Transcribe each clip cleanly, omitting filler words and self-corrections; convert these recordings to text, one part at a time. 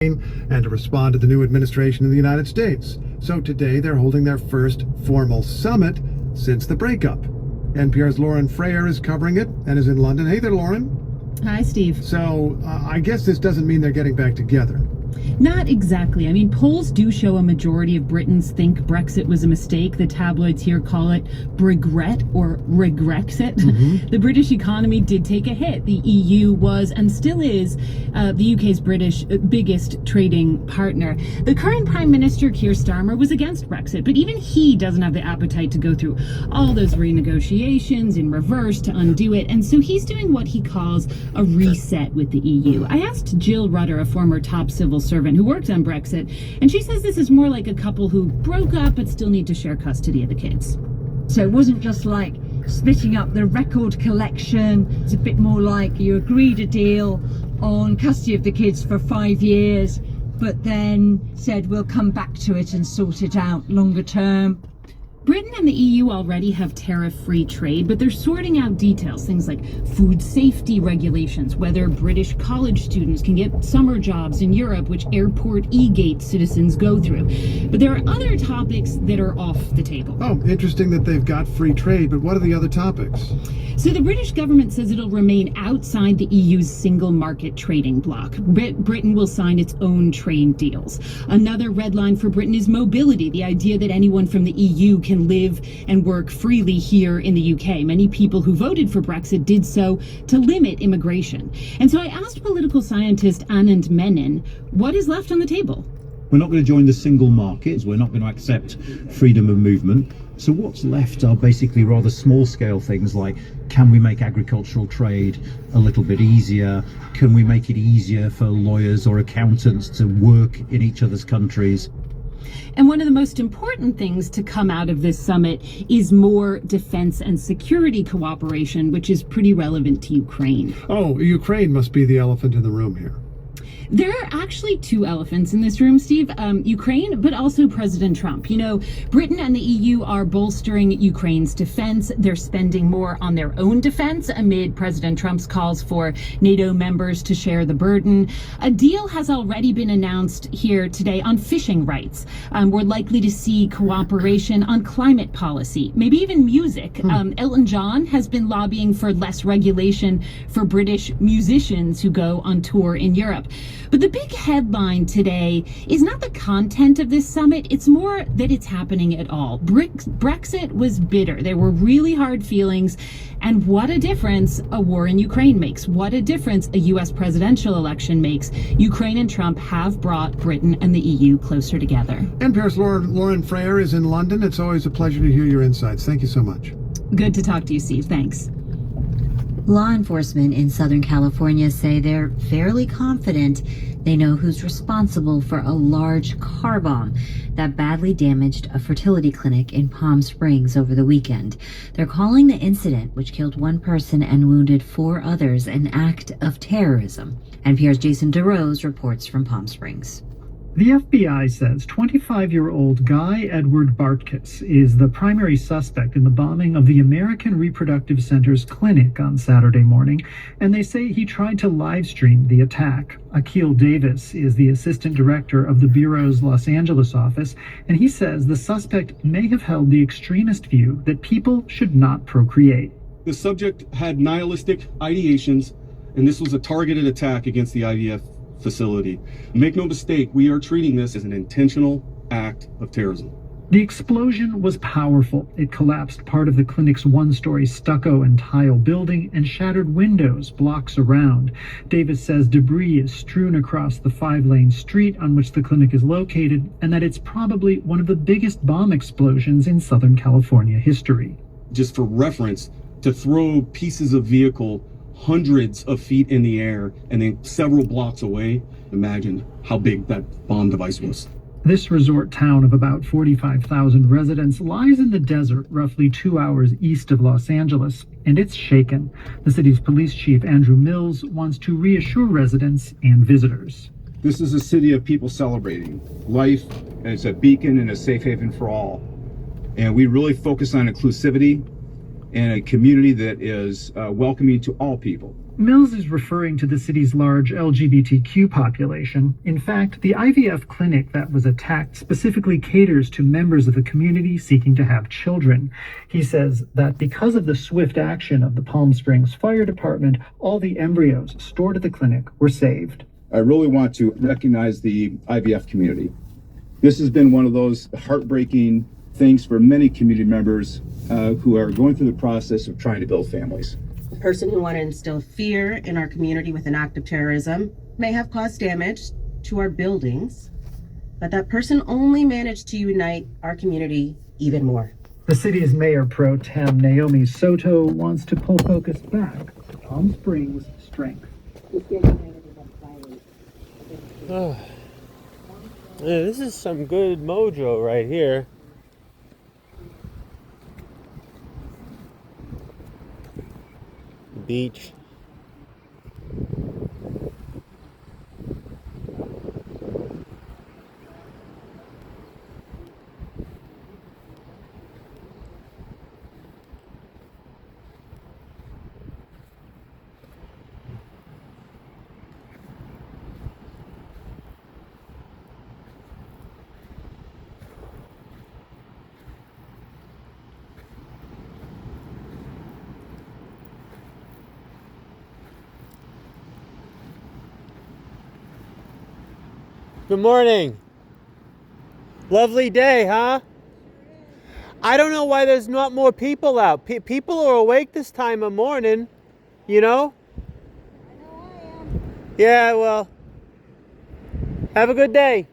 and to respond to the new administration in the United States. So today they're holding their first formal summit since the breakup. NPR's Lauren Frayer is covering it and is in London. Hey there, Lauren. Hi, Steve. So I guess this doesn't mean they're getting back together. Not exactly. I mean, polls do show a majority of Britons think Brexit was a mistake. The tabloids here call it Brigret or Regrexit. The British economy did take a hit. The EU was and still is the UK's biggest trading partner. The current Prime Minister, Keir Starmer, was against Brexit, but even he doesn't have the appetite to go through all those renegotiations in reverse to undo it. And so he's doing what he calls a reset with the EU. I asked Jill Rutter, a former top civil servant who worked on Brexit, and she says this is more like a couple who broke up but still need to share custody of the kids. So it wasn't just like splitting up the record collection. It's a bit more like you agreed a deal on custody of the kids for 5 years, but then said we'll come back to it and sort it out longer term. Britain and the EU already have tariff-free trade, but they're sorting out details, things like food safety regulations, whether British college students can get summer jobs in Europe, which airport e-gate citizens go through. But there are other topics that are off the table. Oh, interesting that they've got free trade, but what are the other topics? So the British government says it'll remain outside the EU's single market trading bloc. Britain will sign its own trade deals. Another red line for Britain is mobility, the idea that anyone from the EU can live and work freely here in the UK. Many people who voted for Brexit did so to limit immigration. And so I asked political scientist Anand Menon what is left on the table. We're not going to join the single market. We're not going to accept freedom of movement. So what's left are basically rather small scale things like, can we make agricultural trade a little bit easier? Can we make it easier for lawyers or accountants to work in each other's countries? And one of the most important things to come out of this summit is more defense and security cooperation, which is pretty relevant to Ukraine. Oh, Ukraine must be the elephant in the room here. There are actually two elephants in this room, Steve. Ukraine, but also President Trump. You know, Britain and the EU are bolstering Ukraine's defense. They're spending more on their own defense amid President Trump's calls for NATO members to share the burden. A deal has already been announced here today on fishing rights. We're likely to see cooperation on climate policy, maybe even music. Elton John has been lobbying for less regulation for British musicians who go on tour in Europe. But the big headline today is not the content of this summit. It's more that it's happening at all. Brexit was bitter. There were really hard feelings. And what a difference a war in Ukraine makes. What a difference a U.S. presidential election makes. Ukraine and Trump have brought Britain and the EU closer together. NPR's Lauren Frayer is in London. It's always a pleasure to hear your insights. Thank you so much. Good to talk to you, Steve. Thanks. Law enforcement in Southern California say they're fairly confident they know who's responsible for a large car bomb that badly damaged a fertility clinic in Palm Springs over the weekend. They're calling the incident, which killed one person and wounded 4 others, an act of terrorism. NPR's Jason DeRose reports from Palm Springs. The FBI says 25-year-old Guy Edward Bartkus is the primary suspect in the bombing of the American Reproductive Center's clinic on Saturday morning, and they say he tried to live stream the attack. Akil Davis is the assistant director of the Bureau's Los Angeles office, and he says the suspect may have held the extremist view that people should not procreate. The subject had nihilistic ideations, and this was a targeted attack against the IVF facility. Make no mistake, we are treating this as an intentional act of terrorism. The explosion was powerful. It collapsed part of the clinic's one-story stucco and tile building and shattered windows blocks around. Davis says debris is strewn across the 5-lane street on which the clinic is located, and that it's probably one of the biggest bomb explosions in Southern California history. Just for reference, to throw pieces of vehicle hundreds of feet in the air and then several blocks away, imagine how big that bomb device was. This resort town of about 45,000 residents lies in the desert roughly 2 hours east of Los Angeles, and it's shaken. The city's police chief, Andrew Mills, wants to reassure residents and visitors. This is a city of people celebrating life, and it's a beacon and a safe haven for all. And we really focus on inclusivity and a community that is welcoming to all people. Mills is referring to the city's large LGBTQ population. In fact, the IVF clinic that was attacked specifically caters to members of the community seeking to have children. He says that because of the swift action of the Palm Springs Fire Department, all the embryos stored at the clinic were saved. I really want to recognize the IVF community. This has been one of those heartbreaking things for many community members who are going through the process of trying to build families. The person who wanted to instill fear in our community with an act of terrorism may have caused damage to our buildings, but that person only managed to unite our community even more. The city's mayor pro tem, Naomi Soto, wants to pull focus back to Palm Springs' strength. Yeah, this is some good mojo right here. Beach. Good morning. Lovely day, huh? I don't know why there's not more people out. People are awake this time of morning, you know? I know I am. Yeah, well, have a good day.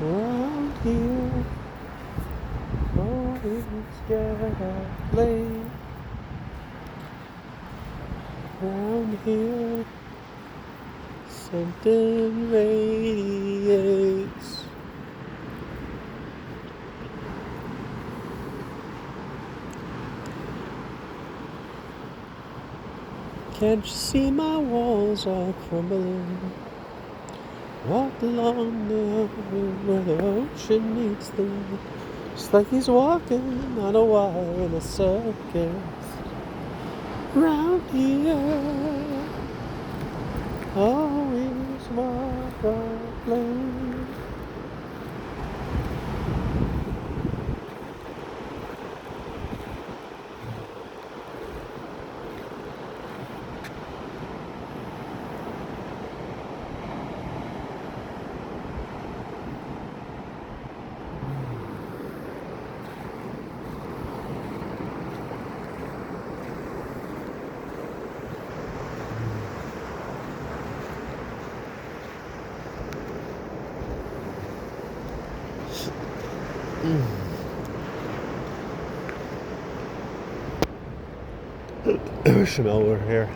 Around here, always get late. Around here, something radiates. Can't you see my walls are crumbling? Walk along now where the ocean meets the lake. Just like he's walking on a wire in a circus. Round here, always walk a lane. Smell we're here.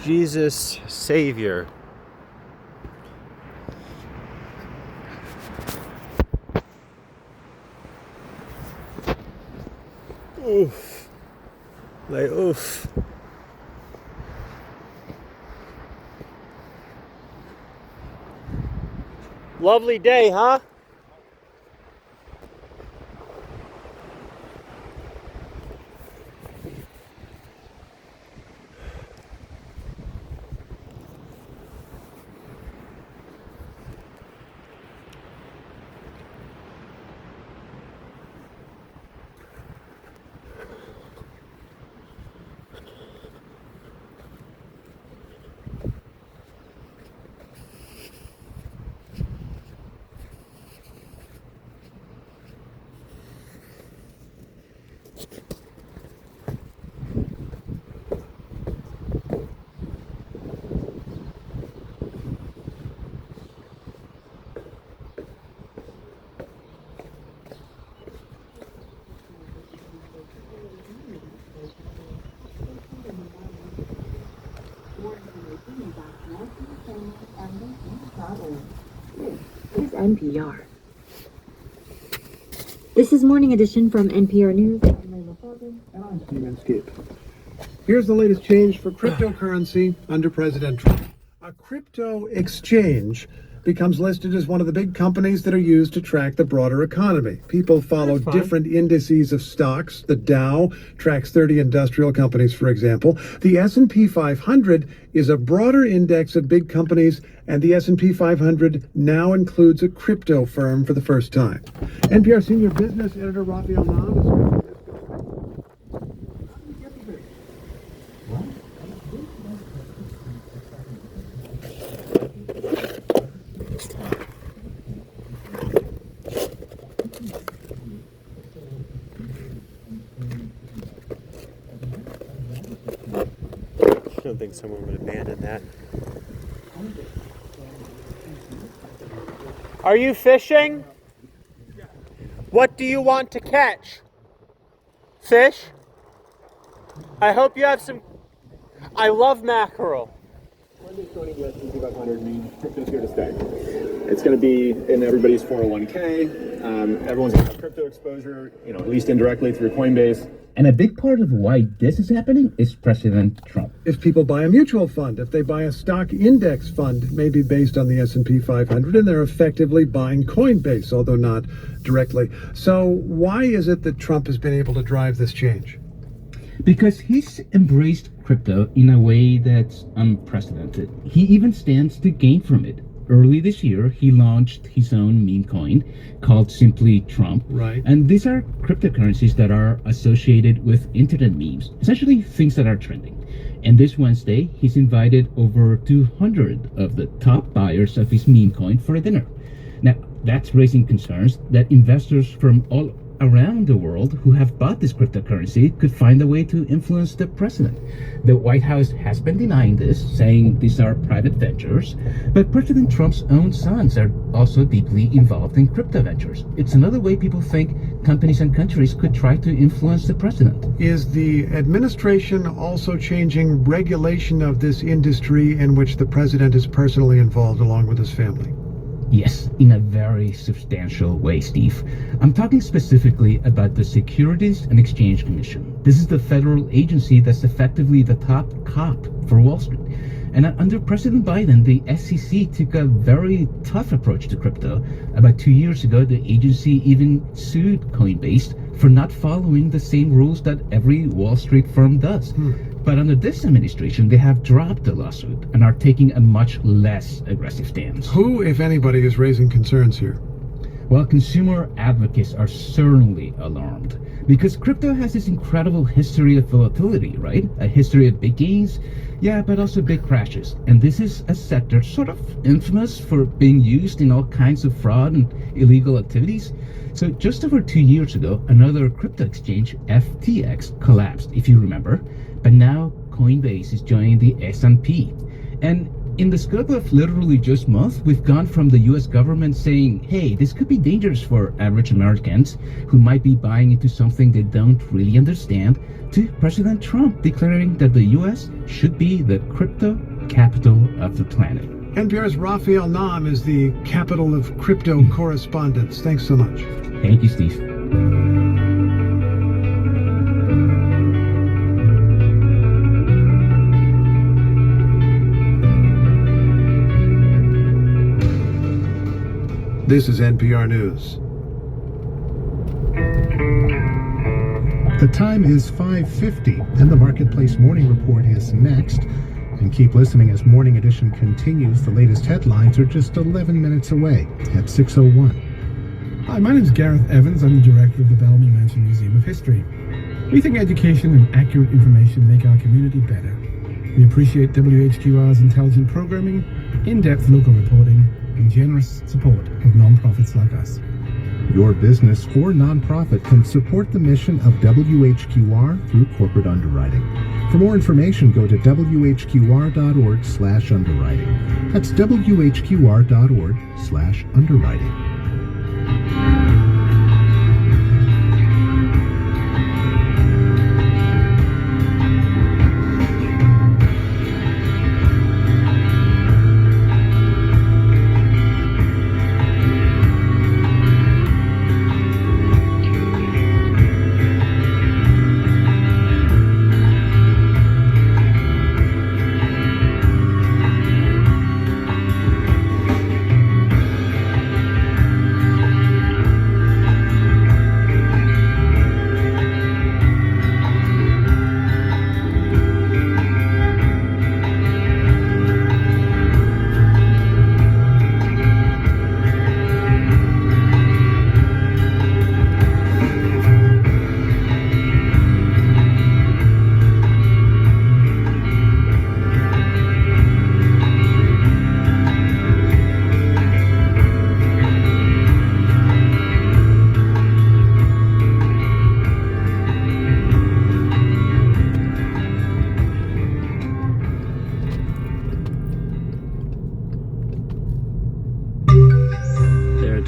Jesus Savior. Oof. Like oof. Lovely day, huh? This is NPR. This is Morning Edition from NPR News. And I'm Steve Skip. Here's the latest change for cryptocurrency under President Trump. A crypto exchange becomes listed as one of the big companies that are used to track the broader economy. People follow different indices of stocks. The Dow tracks 30 industrial companies, for example. The S&P 500 is a broader index of big companies, and the S&P 500 now includes a crypto firm for the first time. NPR senior business editor Raphael Nam is I don't think someone would abandon that. Are you fishing? What do you want to catch? Fish? I hope you have some. I love mackerel. Crypto's here to stay. It's going to be in everybody's 401k. Everyone's going to have crypto exposure, at least indirectly through Coinbase. And a big part of why this is happening is President Trump. if people buy a mutual fund, if they buy a stock index fund, maybe based on the S&P 500, and they're effectively buying Coinbase, although not directly. So why is it that Trump has been able to drive this change? Because he's embraced crypto in a way that's unprecedented. He even stands to gain from it. Early this year, he launched his own meme coin called simply Trump. Right. And these are cryptocurrencies that are associated with internet memes, essentially things that are trending. And this Wednesday, he's invited over 200 of the top buyers of his meme coin for a dinner. Now, that's raising concerns that investors from all around the world who have bought this cryptocurrency could find a way to influence the president. The White House has been denying this, saying these are private ventures, but President Trump's own sons are also deeply involved in crypto ventures. It's another way people think companies and countries could try to influence the president. Is the administration also changing regulation of this industry in which the president is personally involved along with his family? Yes, in a very substantial way, Steve. I'm talking specifically about the Securities and Exchange Commission. This is the federal agency that's effectively the top cop for Wall Street. And under President Biden, the SEC took a very tough approach to crypto. About 2 years ago, the agency even sued Coinbase for not following the same rules that every Wall Street firm does. But under this administration, they have dropped the lawsuit and are taking a much less aggressive stance. Who, if anybody, is raising concerns here? Well, consumer advocates are certainly alarmed because crypto has this incredible history of volatility, right? A history of big gains, yeah, but also big crashes. And this is a sector sort of infamous for being used in all kinds of fraud and illegal activities. So just over 2 years ago, another crypto exchange, FTX, collapsed, if you remember. But now Coinbase is joining the S&P. And in the scope of literally just months, we've gone from the US government saying, hey, this could be dangerous for average Americans who might be buying into something they don't really understand, to President Trump declaring that the US should be the crypto capital of the planet. NPR's Raphael Nam is the capital of crypto correspondence. Thanks so much. Thank you, Steve. This is NPR News. The time is 5:50, and the Marketplace Morning Report is next. And keep listening as Morning Edition continues. The latest headlines are just 11 minutes away at 6:01. Hi, my name is Gareth Evans. I'm the director of the Bellamy Mansion Museum of History. We think education and accurate information make our community better. We appreciate WHQR's intelligent programming, in-depth local reporting, and generous support of nonprofits like us. Your business or nonprofit can support the mission of WHQR through corporate underwriting. For more information, go to whqr.org/underwriting. That's whqr.org/underwriting.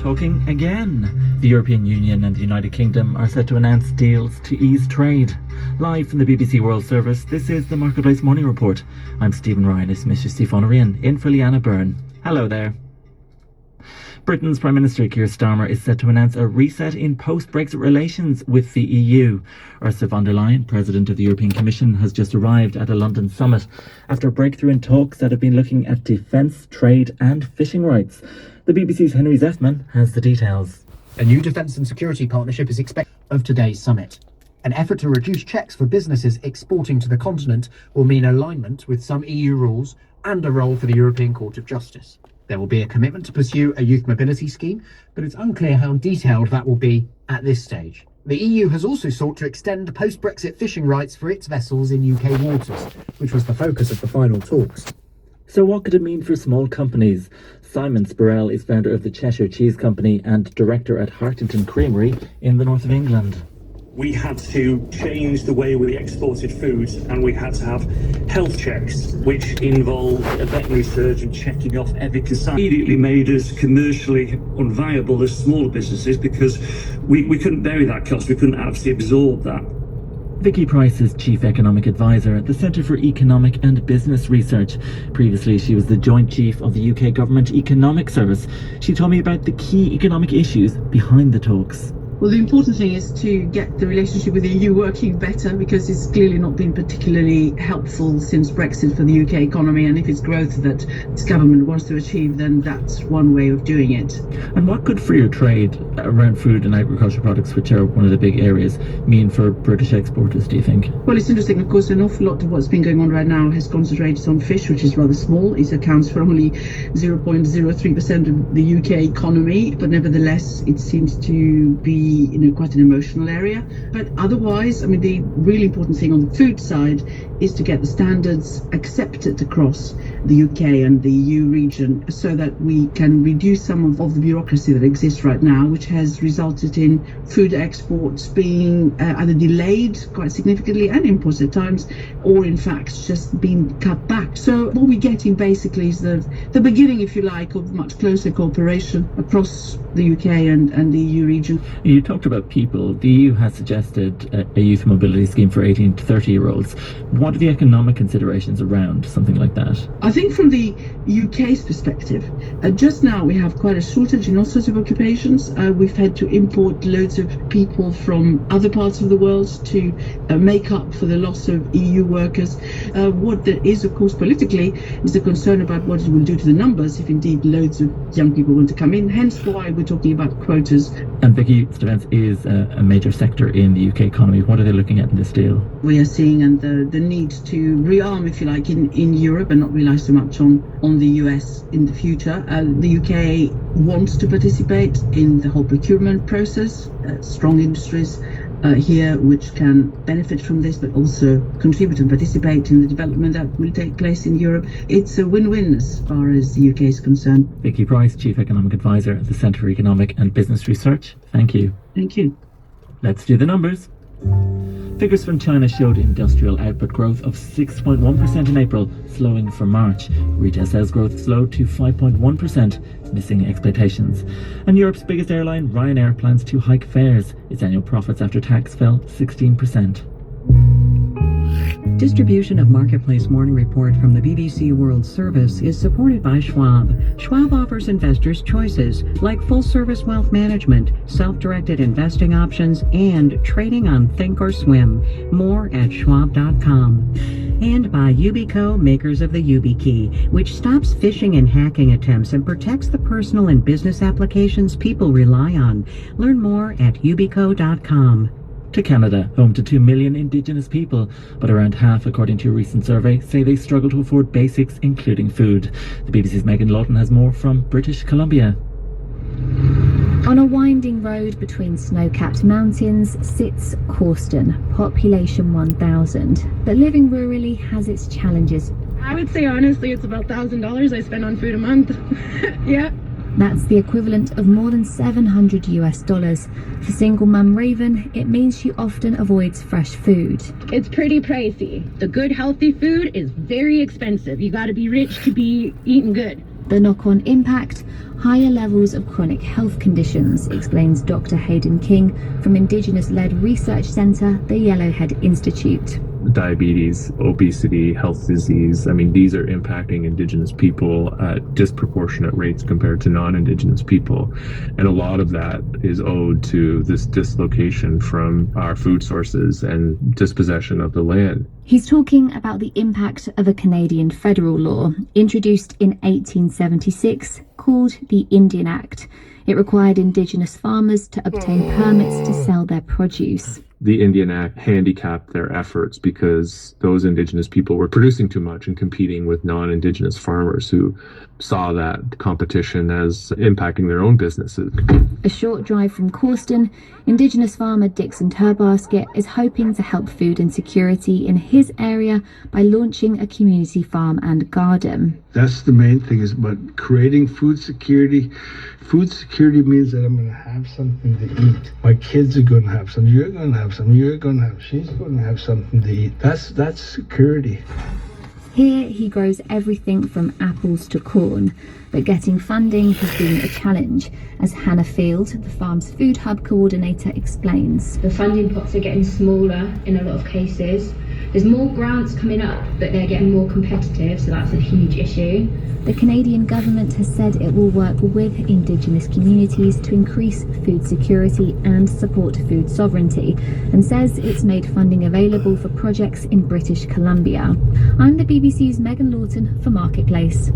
talking again. The European Union and the United Kingdom are set to announce deals to ease trade. Live from the BBC World Service, this is the Marketplace Morning Report. I'm Stephen Ryan, it's Mr. Stephen O'Rian, in for Leanna Byrne. Hello there. Britain's Prime Minister Keir Starmer is set to announce a reset in post-Brexit relations with the EU. Ursula von der Leyen, President of the European Commission, has just arrived at a London summit after a breakthrough in talks that have been looking at defence, trade and fishing rights. The BBC's Henry Zeffman has the details. A new defence and security partnership is expected of today's summit. An effort to reduce checks for businesses exporting to the continent will mean alignment with some EU rules and a role for the European Court of Justice. There will be a commitment to pursue a youth mobility scheme, but it's unclear how detailed that will be at this stage. The EU has also sought to extend post-Brexit fishing rights for its vessels in UK waters, which was the focus of the final talks. So what could it mean for small companies? Simon Spurrell is founder of the Cheshire Cheese Company and director at Hartington Creamery in the north of England. We had to change the way we exported foods, and we had to have health checks, which involved a veterinary surgeon checking off every consignment. Immediately made us commercially unviable as smaller businesses because we couldn't bear that cost. We couldn't actually absorb that. Vicky Price is Chief Economic Advisor at the Centre for Economic and Business Research. Previously, she was the Joint Chief of the UK Government Economic Service. She told me about the key economic issues behind the talks. Well, the important thing is to get the relationship with the EU working better, because it's clearly not been particularly helpful since Brexit for the UK economy, and if it's growth that this government wants to achieve, then that's one way of doing it. And what could freer trade around food and agricultural products, which are one of the big areas, mean for British exporters, do you think? Well, it's interesting. Of course, an awful lot of what's been going on right now has concentrated on fish, which is rather small. It accounts for only 0.03% of the UK economy, but nevertheless, it seems to be quite an emotional area. But otherwise, I mean, the really important thing on the food side is to get the standards accepted across the UK and the EU region so that we can reduce some of the bureaucracy that exists right now, which has resulted in food exports being either delayed quite significantly and imports at times, or in fact just being cut back. So what we're getting basically is the beginning, if you like, of much closer cooperation across the UK and the EU region. You talked about people. The EU has suggested a youth mobility scheme for 18 to 30-year-olds. What are the economic considerations around something like that? I think from the UK's perspective, just now we have quite a shortage in all sorts of occupations. We've had to import loads of people from other parts of the world to make up for the loss of EU workers. What there is, of course, politically, is a concern about what it will do to the numbers if indeed loads of young people want to come in, hence why we're talking about quotas. And Vicky, defence is a major sector in the UK economy. What are they looking at in this deal? We are seeing the need to rearm, if you like, in Europe and not rely so much on the US in the future. The UK wants to participate in the whole procurement process. Strong industries here which can benefit from this, but also contribute and participate in the development that will take place in Europe. It's a win-win as far as the UK is concerned. Vicky Price, Chief Economic Advisor at the Centre for Economic and Business Research. Thank you. Thank you. Let's do the numbers. Figures from China showed industrial output growth of 6.1% in April, slowing from March. Retail sales growth slowed to 5.1%, missing expectations. And Europe's biggest airline, Ryanair, plans to hike fares. Its annual profits after tax fell 16%. Distribution of Marketplace Morning Report from the BBC World Service is supported by Schwab. Schwab offers investors choices like full-service wealth management, self-directed investing options, and trading on Thinkorswim. More at schwab.com. And by Yubico, makers of the YubiKey, which stops phishing and hacking attempts and protects the personal and business applications people rely on. Learn more at yubico.com. To Canada, home to 2 million Indigenous people, but around half, according to a recent survey, say they struggle to afford basics, including food. The BBC's Megan Lawton has more from British Columbia. On a winding road between snow-capped mountains sits Corston, population 1,000. But living rurally has its challenges. I would say honestly it's about $1,000 I spend on food a month. Yeah. That's the equivalent of more than $700. For single mum Raven, it means she often avoids fresh food. It's pretty pricey. The good healthy food is very expensive. You gotta be rich to be eating good. The knock-on impact? Higher levels of chronic health conditions, explains Dr. Hayden King from Indigenous-led research centre, the Yellowhead Institute. Diabetes, obesity, health disease. I mean, these are impacting Indigenous people at disproportionate rates compared to non-Indigenous people. And a lot of that is owed to this dislocation from our food sources and dispossession of the land. He's talking about the impact of a Canadian federal law introduced in 1876 called the Indian Act. It required Indigenous farmers to obtain permits to sell their produce. The Indian Act handicapped their efforts because those Indigenous people were producing too much and competing with non-Indigenous farmers who saw that competition as impacting their own businesses. A short drive from Causton, Indigenous farmer Dixon Turbasket is hoping to help food insecurity in his area by launching a community farm and garden. That's the main thing, is about creating food security. Food security means that I'm going to have something to eat. My kids are going to have something. You're going to have something. You're going to have. She's going to have something to eat. That's security. Here he grows everything from apples to corn, but getting funding has been a challenge, as Hannah Field, the farm's food hub coordinator, explains. The funding pots are getting smaller in a lot of cases. There's more grants coming up, but they're getting more competitive, so that's a huge issue. The Canadian government has said it will work with Indigenous communities to increase food security and support food sovereignty, and says it's made funding available for projects in British Columbia. I'm the BBC's Megan Lawton for Marketplace.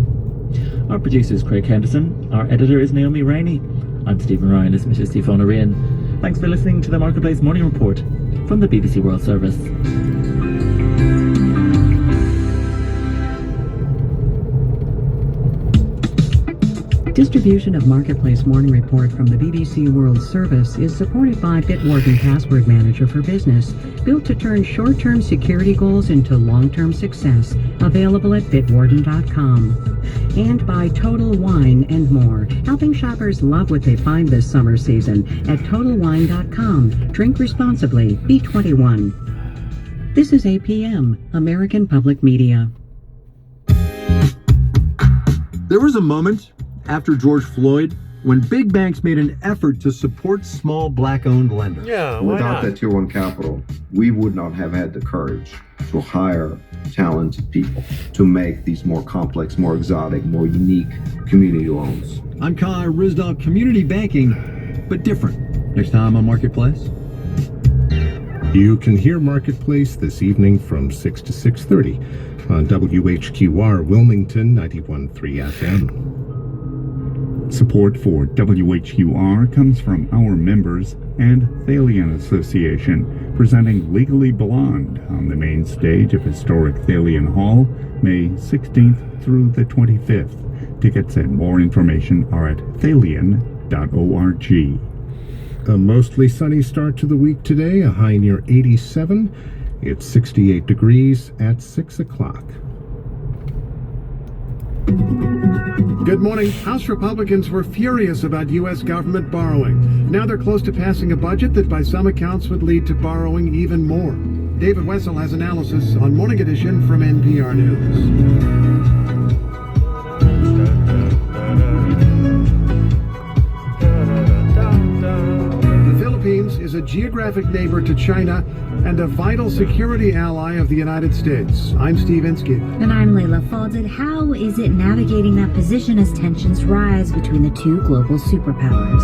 Our producer is Craig Henderson. Our editor is Naomi Rainey. I'm Stephen Ryan. It's Mr. Steve O'Neill. Thanks for listening to the Marketplace Morning Report from the BBC World Service. Distribution of Marketplace Morning Report from the BBC World Service is supported by Bitwarden Password Manager for Business, built to turn short-term security goals into long-term success, available at bitwarden.com. And by Total Wine and More, helping shoppers love what they find this summer season at totalwine.com. Drink responsibly, be 21. This is APM, American Public Media. There was a moment after George Floyd when big banks made an effort to support small black-owned lenders. Without that Tier 1 capital, we would not have had the courage to hire talented people to make these more complex, more exotic, more unique community loans. I'm Kai Rizdal, community banking, but different. Next time on Marketplace. You can hear Marketplace this evening from 6 to 6:30 on WHQR Wilmington 91.3 FM. Support for WHQR comes from our members and Thalian Association, presenting Legally Blonde on the main stage of historic Thalian Hall, May 16th through the 25th. Tickets and more information are at thalian.org. A mostly sunny start to the week today, a high near 87. It's 68 degrees at 6 o'clock. Good morning. House Republicans were furious about U.S. government borrowing. Now they're close to passing a budget that by some accounts would lead to borrowing even more. David Wessel has analysis on Morning Edition from NPR News. The Philippines is a geographic neighbor to China and a vital security ally of the United States. I'm Steve Inskeep. And I'm Layla Falded. How is it navigating that position as tensions rise between the two global superpowers?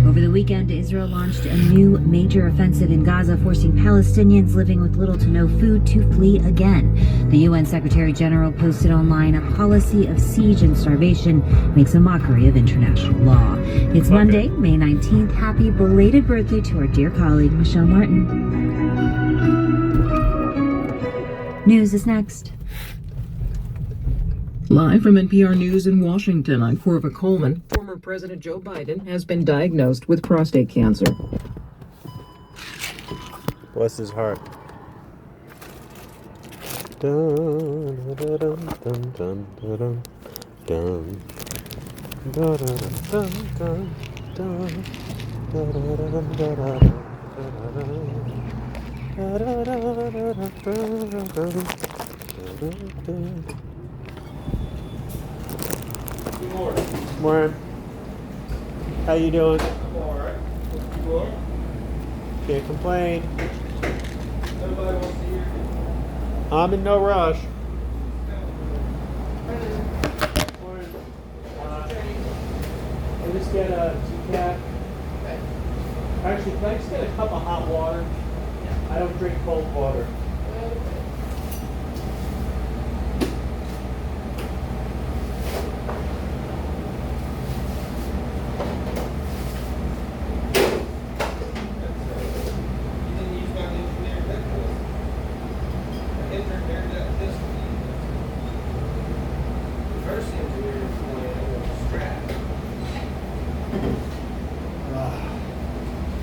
Over the weekend, Israel launched a new major offensive in Gaza, forcing Palestinians living with little to no food to flee again. The UN Secretary General posted online a policy of siege and starvation makes a mockery of international law. It's Monday, May 19th. Happy belated birthday to our dear colleague, Michelle Martin. News is next. Live from NPR News in Washington, I'm Corva Coleman. Former President Joe Biden has been diagnosed with prostate cancer. Bless his heart. Dun, dun, dun, dun, dun, dun, dun. Dun, dun, dun, dun, dun. Dun, dun, dun, dun, dun, dun, dun, dun. Morning. How you doing? I'm alright. You are? Can't complain. Nobody wants to hear you. I'm in no rush. Can I just get a decaf? Actually, can I just get a cup of hot water? I don't drink cold water.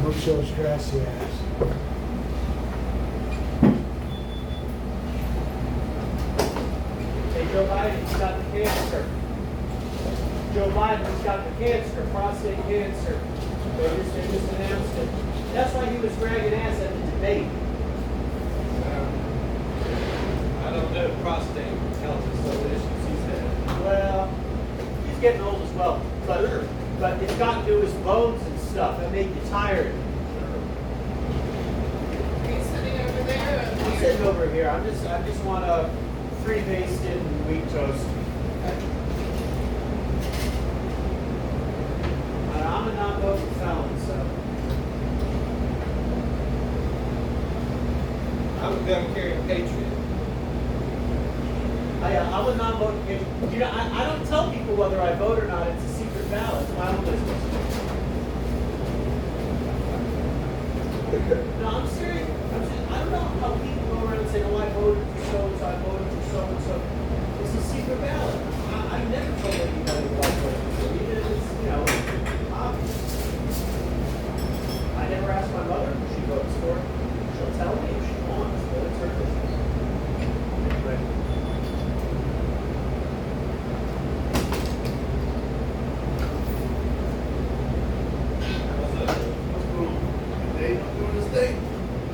I'm so stressed, yes. Hey, Joe Biden's got the cancer. Joe Biden's got the cancer, prostate cancer. They just announced it. That's why he was dragging ass at the debate. I don't know prostate health is so issues, he said. Well, he's getting old as well. But it's got to do with his bones and stuff. That make you tired. Are you sitting over there? I'm sitting over here. I just want a 3 basted wheat toast. I'm a non-voting felon, so. I'm a gun-carrying patriot. I'm a non-voting patriot. You know, I don't tell people whether I vote or not. It's a secret ballot. It's my own business. No, I'm serious. I don't know how people go around and say, oh, I voted for so-and-so, I voted for so-and-so. It's a secret ballot. I never told anybody what I voted for. Even if it's, obvious. I never asked my mother who she votes for. She'll tell me if she wants, but it's her business. Anyway.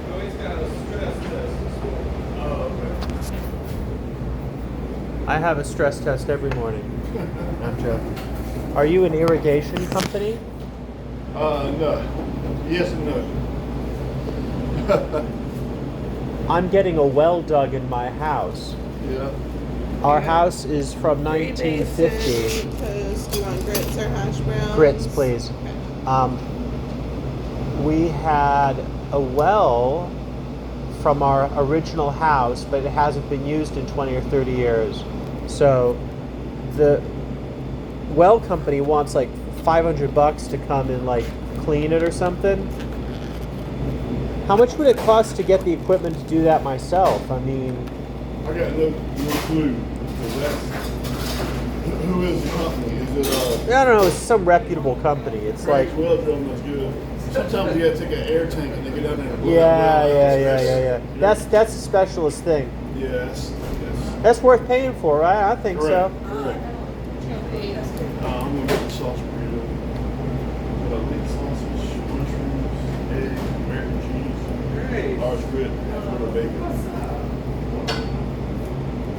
Oh, he's got a stress test this morning. Oh, okay. I have a stress test every morning. I'm joking. Are you an irrigation company? No. Yes and no. I'm getting a well dug in my house. Yeah. Our house is from 1950. Because do you want grits or hash browns? Grits, please. We had a well from our original house, but it hasn't been used in 20 or 30 years. So the well company wants like $500 to come and like clean it or something. How much would it cost to get the equipment to do that myself? I mean, I got no clue. Who is the company? Is it I don't know, it's some reputable company. It's like well drilling is good. Sometimes you gotta take an air tank and they get down there and blow yeah. That's a specialist thing. Yes. That's worth paying for, right? I think so. Correct. I'm gonna get the sauce burrito. Meat sausage, mushrooms, egg, American cheese. Great. Ours good. That's for the bacon.